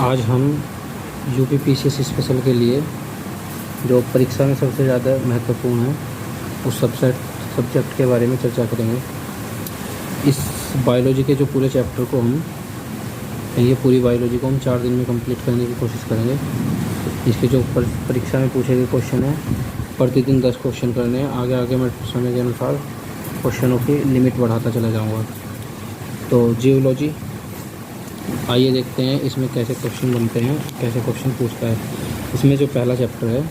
आज हम UPPCS special के लिए जो परीक्षा में सबसे ज़्यादा महत्वपूर्ण है उस सब्जेक्ट के बारे में चर्चा करेंगे। इस बायोलॉजी के जो पूरे चैप्टर को ये पूरी बायोलॉजी को हम 4 दिन में कंप्लीट करने की कोशिश करेंगे। इसके जो परीक्षा में पूछे गए क्वेश्चन हैं, प्रतिदिन 10 क्वेश्चन करने हैं। आगे आगे मैं समय के अनुसार क्वेश्चनों की लिमिट बढ़ाता चला जाऊँगा। तो जियोलॉजी, आइए देखते हैं इसमें कैसे क्वेश्चन बनते हैं, कैसे क्वेश्चन पूछता है। इसमें जो पहला चैप्टर है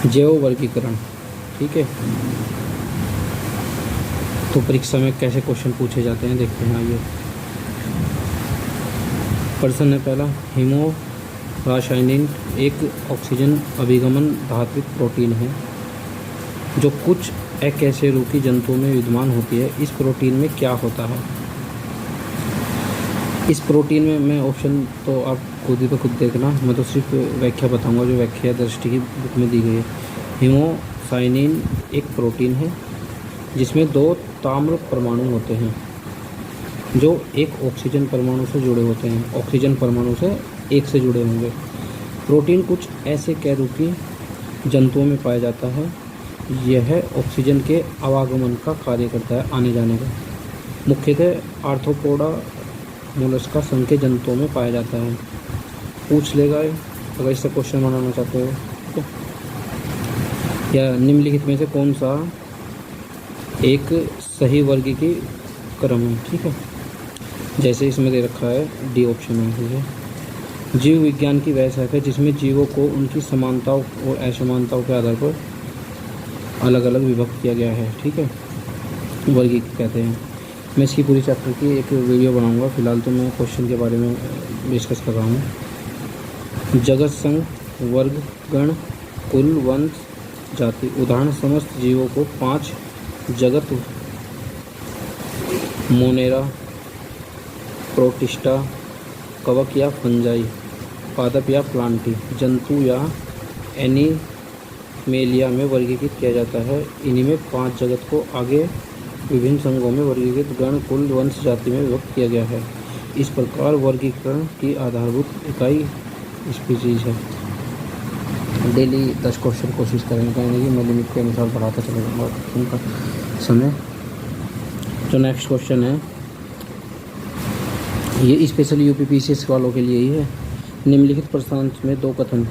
जैव वर्गीकरण, ठीक है। तो परीक्षा में कैसे क्वेश्चन पूछे जाते हैं देखते हैं। आइए, प्रश्न है पहला, हीमो रासायनिक एक ऑक्सीजन अभिगमन धात्विक प्रोटीन है जो कुछ अकशेरुकी जंतुओं में विद्यमान होती है। इस प्रोटीन में क्या होता है? इस प्रोटीन में मैं ऑप्शन तो आप खुद ही पे खुद देखना, मैं तो सिर्फ व्याख्या बताऊंगा जो व्याख्या दृष्टि की बुक में दी गई है। हीमोसाइनिन एक प्रोटीन है जिसमें 2 ताम्र परमाणु होते हैं जो एक ऑक्सीजन परमाणु से जुड़े होते हैं। ऑक्सीजन परमाणु से एक से जुड़े होंगे। प्रोटीन कुछ ऐसे कशेरुकी जंतुओं में पाया जाता है। यह ऑक्सीजन के आवागमन का कार्य करता है, आने जाने का। मुख्यतः आर्थ्रोपोडा मोलस्का संघ के जंतुओं में पाया जाता है। पूछ लेगा अगर इससे क्वेश्चन बनाना चाहते हो तो। या निम्नलिखित में से कौन सा एक सही वर्गीकरण है, ठीक है। जैसे इसमें दे रखा है डी ऑप्शन है, ठीक है। जीव विज्ञान की वह शाखा है जिसमें जीवों को उनकी समानताओं और असमानताओं के आधार पर अलग अलग विभक्त किया गया है, ठीक है, वर्गीकृत कहते हैं। मैं इसकी पूरी चैप्टर की एक वीडियो बनाऊंगा। फिलहाल तो मैं क्वेश्चन के बारे में डिस्कस कर रहा हूँ। जगत संघ, वर्ग, गण, कुल, वंश, जाति। उदाहरण, समस्त जीवों को 5 जगत, मोनेरा, प्रोटिस्टा, कवक या फंजाई, पादप या प्लांटी, जंतु या एनिमेलिया में वर्गीकृत किया जाता है। इन्हीं में 5 जगत को आगे विभिन्न संघों में वर्गीकृत गण, कुल, वंश, जाति में विभक्त किया गया है। इस प्रकार वर्गीकरण की आधारभूत इकाई स्पीशीज है। डेली 10 क्वेश्चन कोशिश करेंगे कि मैं लिमिट के अनुसार बढ़ाता चला जाऊँगा उनका समय। जो नेक्स्ट क्वेश्चन है ये स्पेशल यूपीपीसीएस वालों के लिए ही है। निम्नलिखित प्रश्नांश में 2 कथन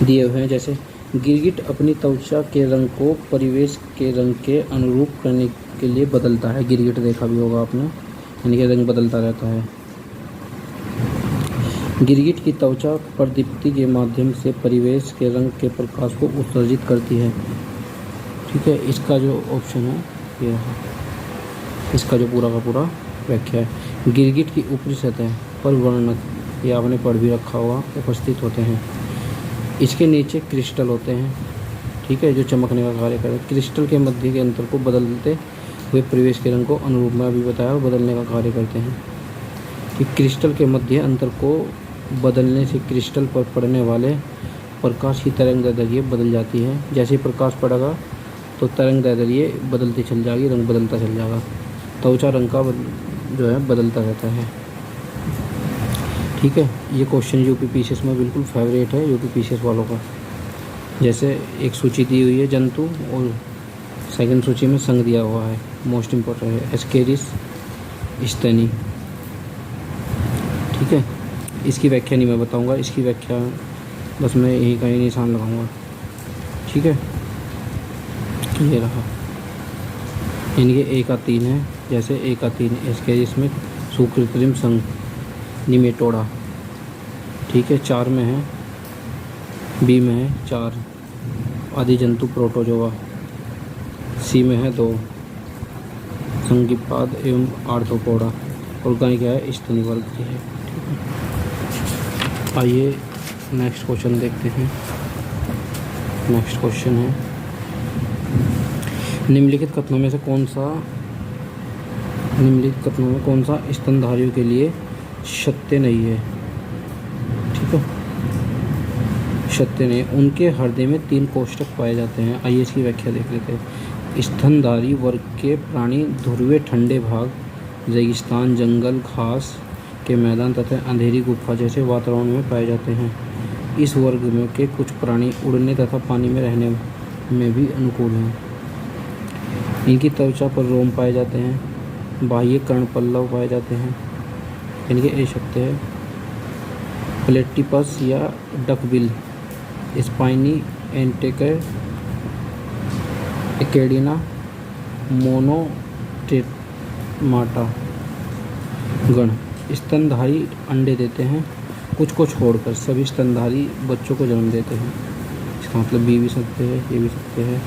दिए हुए हैं, जैसे गिरगिट अपनी त्वचा के रंग को परिवेश के रंग के अनुरूप करने के लिए बदलता है। गिरगिट देखा भी होगा आपने, यानी कि रंग बदलता रहता है। गिरगिट की त्वचा प्रदीप्ति के माध्यम से परिवेश के रंग के प्रकाश को उत्सर्जित करती है, ठीक है। इसका जो ऑप्शन है ये है, इसका जो पूरा का पूरा व्याख्या है। गिरगिट की ऊपरी सतह पर वर्णक, ये आपने पढ़ भी रखा हुआ, उपस्थित होते हैं। इसके नीचे क्रिस्टल होते हैं, ठीक है, जो चमकने का कार्य करते हैं। क्रिस्टल के मध्य के अंतर को बदलते हुए परिवेश के रंग को अनुरूप में अभी बताया बदलने का कार्य करते हैं। कि क्रिस्टल के मध्य अंतर को बदलने से क्रिस्टल पर पड़ने वाले प्रकाश की तरंगदैर्घ्य बदल जाती है। जैसे ही प्रकाश पड़ेगा तो तरंगदैर्घ्य बदलती चल जाएगी, रंग बदलता चल जाएगा। त्वचा रंग का जो है बदलता रहता है, ठीक है। ये क्वेश्चन यूपीपीसीएस में बिल्कुल फेवरेट है यूपीपीसीएस वालों का। जैसे एक सूची दी हुई है जंतु और सेकंड सूची में संघ दिया हुआ है, मोस्ट इम्पोर्टेंट है एस्केरिस स्तनी, ठीक है। इसकी व्याख्या नहीं मैं बताऊंगा, इसकी व्याख्या बस मैं यहीं कहीं निशान लगाऊंगा, ठीक है। ये रहा, यानी कि A का 3 है। जैसे A का 3 एस्केरिस में सुकृत्रिम संघ निमेटोडा, ठीक है, 4 में है। B में है 4 आदिजंतु प्रोटोजोआ। C में है 2 संधिपाद एवं आर्थ्रोपोडा। और गाय क्या है, स्तनी वर्ग की है, ठीक है। आइए नेक्स्ट क्वेश्चन देखते हैं। नेक्स्ट क्वेश्चन है, निम्नलिखित कथनों में कौन सा स्तनधारियों के लिए सत्य नहीं है, ठीक है, सत्य नहीं। उनके हृदय में 3 कोष्ठक पाए जाते हैं। आइए इसकी व्याख्या देख लेते हैं। स्तनधारी वर्ग के प्राणी ध्रुवीय ठंडे भाग, रेगिस्तान, जंगल, घास के मैदान तथा अंधेरी गुफा जैसे वातावरण में पाए जाते हैं। इस वर्ग में के कुछ प्राणी उड़ने तथा पानी में रहने में भी अनुकूल हैं। इनकी त्वचा पर रोम पाए जाते हैं। बाह्य कर्णपल्लव पाए जाते हैं। इनके ए शब्द है प्लेटिपस या डकबिल, स्पाइनी एंटेकर, एकेडिना, मोनोट्रेमाटा गण। स्तनधारी अंडे देते हैं, कुछ को छोड़कर सभी स्तनधारी बच्चों को जन्म देते हैं। इसका मतलब बी भी सकते हैं, ये भी सकते हैं,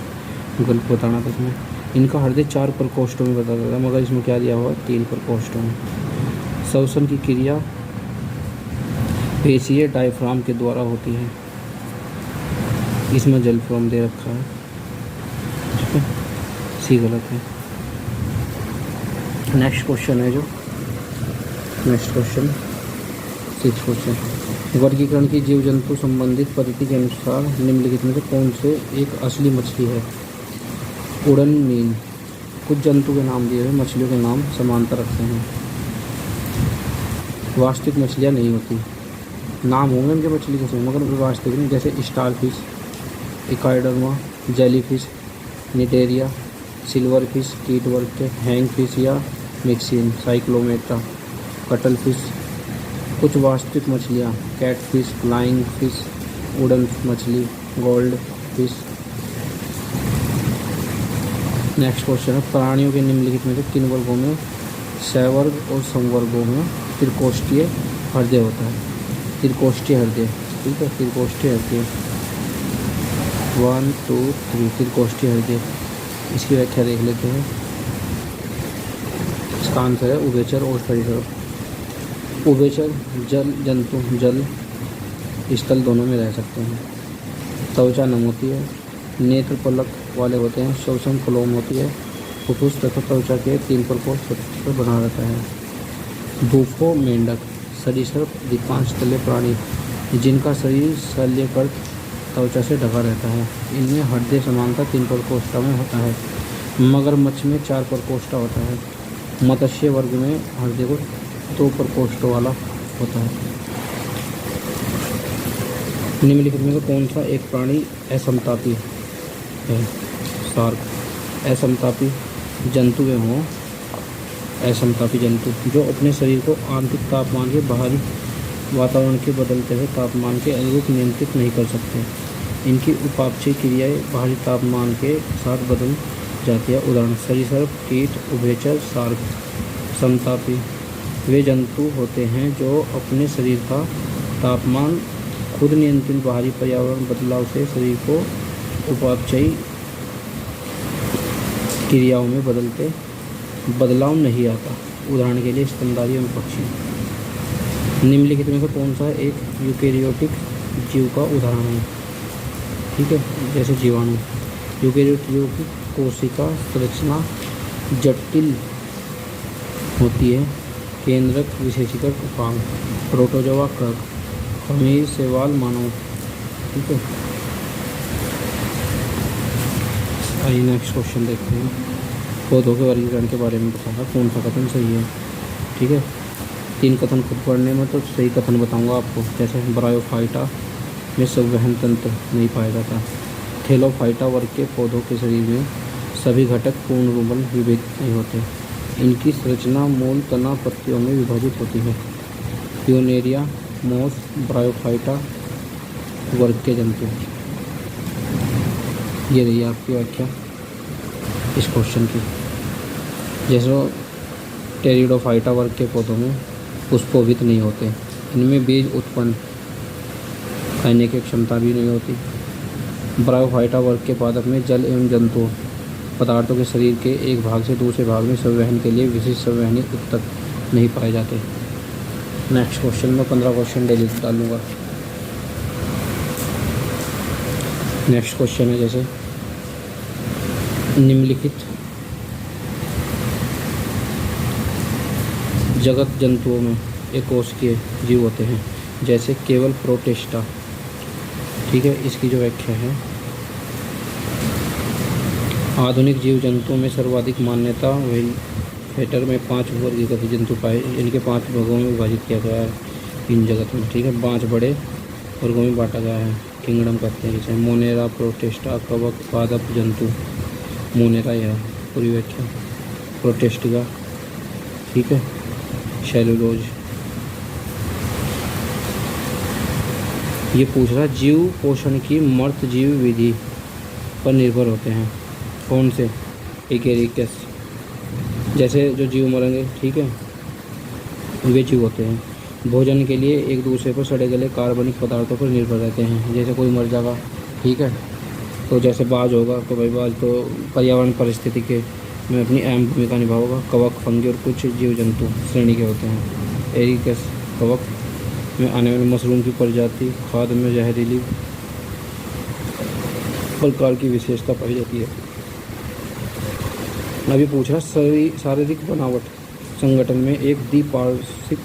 गलत बताना था इसमें। इनका हृदय 4 प्रकोष्ठों में बताया जाता है, मगर इसमें क्या दिया हुआ 3 प्रकोष्ठों में। श्वसन की क्रिया पेशीय डायफ्राम के द्वारा होती है। इसमें जलफ्राम दे रखा है, ठीक है, सी गलत है। नेक्स्ट क्वेश्चन है जो नेक्स्ट क्वेश्चन 6 क्वेश्चन, वर्गीकरण की जीव जंतु संबंधित पद्धति के अनुसार निम्नलिखित में से कौन से एक असली मछली है। उड़न मीन। कुछ जंतु के नाम दिए हुए मछलियों के नाम समांतर रखते हैं। वास्तविक मछलियाँ नहीं होती, नाम होंगे उनके मछली के मगर वास्तविक नहीं, जैसे star fish, echinoderma, jellyfish, cnidaria, silver fish, कीट वर्ग के, हैंग फिश या मिक्सिन, साइक्लोमेटा, कटल फिश। कुछ वास्तविक मछलियाँ कैट फिश, फ्लाइंग फिश, उड़न मछली, गोल्ड फिश। नेक्स्ट क्वेश्चन है प्राणियों के निम्नलिखित में से किन वर्गों में सवर्ग और समवर्गों में त्रिकोष्ठीय हृदय होता है। त्रिकोष्ठीय हृदय, ठीक है, त्रिकोष्ठीय हृदय 1 2 3 त्रिकोष्ठीय हृदय। इसकी व्याख्या देख लेते हैं। इसका आंसर है उभयचर और सरीसृप। उभयचर जल जंतु जल स्थल दोनों में रह सकते हैं। त्वचा नम होती है, नेत्र पलक वाले होते हैं, श्वसन फ्लोम होती है, फुफ्फुस तथा त्वचा के 3 प्रकोष्ठ बना रहता है। बूफो मेंढक सरीसृप अधिकांश तलीय प्राणी जिनका शरीर शल्यकृत त्वचा से ढका रहता है। इनमें हृदय समानता 3 प्रकोष्ठ में होता है। मगरमच्छ में 4 प्रकोष्ठ होता है। मत्स्य वर्ग में हृदय को 2 प्रकोष्ठों वाला होता है। निम्नलिखित में से कौन सा एक प्राणी असमतापी है। शार्क। असमतापी जंतु वे हों असमतापी जंतु जो अपने शरीर को आंतरिक तापमान के बाहरी वातावरण के बदलते हुए तापमान के अनुरूप नियंत्रित नहीं कर सकते। इनकी उपापचयी क्रियाएं बाहरी तापमान के साथ बदल जाती है। उदाहरण सरीसृप, कीट, उभयचर, शार्क। समतापी वे जंतु होते हैं जो अपने शरीर का तापमान खुद नियंत्रित बाहरी पर्यावरण बदलाव से शरीर को उपापचयी क्रियाओं में बदलाव नहीं आता। उदाहरण के लिए स्तनधारी एवं पक्षी। निम्नलिखित में से कौन सा एक यूकेरियोटिक जीव का उदाहरण है, ठीक है, जैसे जीवाणु। यूकेरियोटिक जीव की कोशिका संरचना जटिल होती है। केंद्रक विशेषीकृत उपांग। प्रोटोजोआ कर्ण, खमीर, शैवाल, मानव, ठीक है। आइए नेक्स्ट क्वेश्चन देखते हैं। पौधों के वर्गीकरण के बारे में बताया कौन सा कथन सही है, ठीक है। 3 कथन खुद पढ़ने में तो सही कथन बताऊंगा आपको, जैसे ब्रायोफाइटा में संवहन तंत्र नहीं पाया जाता। थैलोफाइटा वर्ग के पौधों के शरीर में सभी घटक पूर्ण रूप में विभेदित नहीं होते। इनकी संरचना मूल तना पत्तियों में विभाजित होती है। प्यूनेरिया मोस ब्रायोफाइटा वर्ग के जंतु। ये रही आपकी व्याख्या इस क्वेश्चन की। जैसे टेरिडोफाइटा वर्ग के पौधों में पुष्पोभित नहीं होते। इनमें बीज उत्पन्न करने की क्षमता भी नहीं होती। ब्रायोफाइटा वर्ग के पादप में जल एवं जंतु पदार्थों के शरीर के एक भाग से दूसरे भाग में संवहन के लिए विशिष्ट संवहनी ऊतक नहीं पाए जाते। नेक्स्ट क्वेश्चन में 15 क्वेश्चन डेली डालूंगा। नेक्स्ट क्वेश्चन है जैसे निम्नलिखित जगत जंतुओं में एकोष्ठीय जीव होते हैं, जैसे केवल प्रोटिस्टा, ठीक है। इसकी जो व्याख्या है, आधुनिक जीव जंतुओं में सर्वाधिक मान्यता हेटर में 5 वर्गीकृत जंतु पाए, इनके 5 भागों में विभाजित किया गया है इन जगत में, ठीक है। 5 बड़े वर्गों में बांटा गया है, किंगडम कहते हैं इसे। मोनेरा, प्रोटिस्टा, कवक, पादप जंतु। मोनेरा यह पूरी व्याख्या। प्रोटिस्टा, ठीक है। सेलुलोज। ये पूछ रहा जीव पोषण की मर्त जीव विधि पर निर्भर होते हैं, कौन से? एकेरिकस, जैसे जो जीव मरेंगे, ठीक है, वे जीव होते हैं। भोजन के लिए एक दूसरे पर सड़े गले कार्बनिक पदार्थों पर निर्भर रहते हैं, जैसे कोई मर जाएगा, ठीक है, तो जैसे बाज होगा तो भाई बाज तो पर्यावरण परिस्थिति के में अपनी अहम भूमिका निभाएगा। कवक, फंगी और कुछ जीव जंतु श्रेणी के होते हैं। एरिकस कवक में आने वाले मशरूम की प्रजाति, खाद्य में जहरीली प्रकार की विशेषता पाई जाती है। अभी पूछ रहा शारीरिक बनावट संगठन में एक द्विपार्श्विक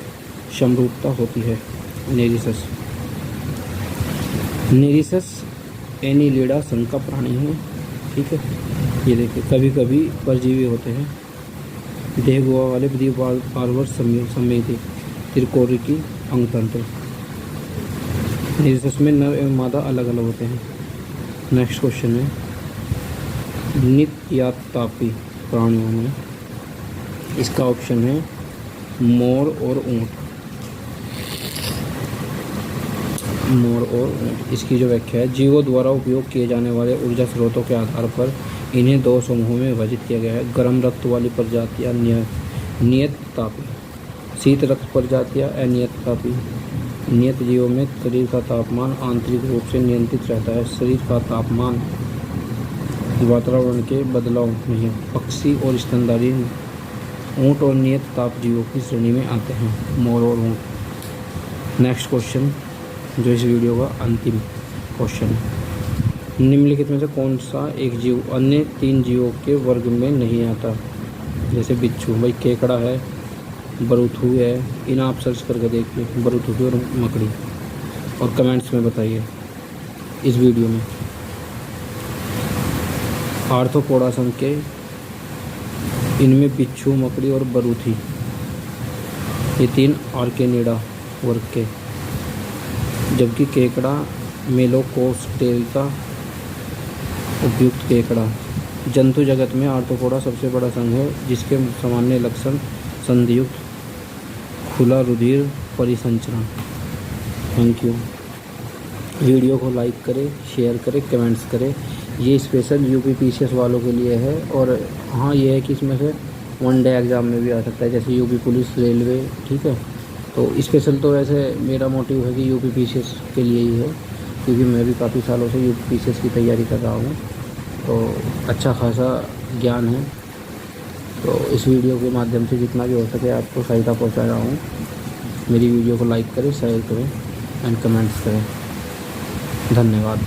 समरूपता होती है। नेरिसस। नेरिसस एनिलिडा संघ का प्राणी है, ठीक है। ये देखिए कभी कभी परजीवी होते हैं। देह गुहा वाले द्विपार्श्व समिति त्रिकोणिकी अंगतंत्र। नेरिसस में नर एवं मादा अलग अलग होते हैं। नेक्स्ट क्वेश्चन है नित्यातापी प्राणियों में, इसका ऑप्शन है मोर और ऊंट। मोर और ऊंट। इसकी जो व्याख्या है, जीवों द्वारा उपयोग किए जाने वाले ऊर्जा स्रोतों के आधार पर इन्हें 2 समूहों में विभाजित किया गया है। गर्म रक्त वाली प्रजातियाँ नियत तापी, शीत रक्त प्रजातियाँ अनियत तापी। नियत जीवों में शरीर का तापमान आंतरिक रूप से नियंत्रित रहता है। शरीर का तापमान वातावरण के बदलाव में है। पक्षी और स्तनधारी ऊंट और नियत ताप जीवों की श्रेणी में आते हैं, मोर और ऊंट। नेक्स्ट क्वेश्चन जो इस वीडियो का अंतिम क्वेश्चन है, निम्नलिखित में से कौन सा एक जीव अन्य 3 जीवों के वर्ग में नहीं आता? जैसे बिच्छू, भाई केकड़ा है, बरूथू है, इन आप सर्च करके देखिए, बरूथू और मकड़ी, और कमेंट्स में बताइए इस वीडियो में। आर्थ्रोपोडा संघ के इनमें बिच्छू, मकड़ी और बरूथी, ये 3 आर्केनिडा वर्ग के, जबकि केकड़ा मेलोकोस्टेरिका उपयुक्त केकड़ा। जंतु जगत में आर्थ्रोपोडा सबसे बड़ा संघ है, जिसके सामान्य लक्षण संधियुक्त खुला रुधिर परिसंचरण। Thank you. वीडियो को लाइक करें, शेयर करें, कमेंट्स करें। ये स्पेशल यूपी पीसीएस वालों के लिए है, और हाँ ये है कि इसमें से 1 डे एग्ज़ाम में भी आ सकता है, जैसे यूपी पुलिस, रेलवे, ठीक है। तो स्पेशल तो वैसे मेरा मोटिव है कि यूपी पीसीएस के लिए ही है, क्योंकि मैं भी काफ़ी सालों से यूपी पीसीएस की तैयारी कर रहा हूँ, तो अच्छा खासा ज्ञान है। तो इस वीडियो के माध्यम से जितना भी हो सके आपको सहायता पहुँचा रहा हूँ। मेरी वीडियो को लाइक करें, शेयर करें एंड कमेंट्स करें। धन्यवाद।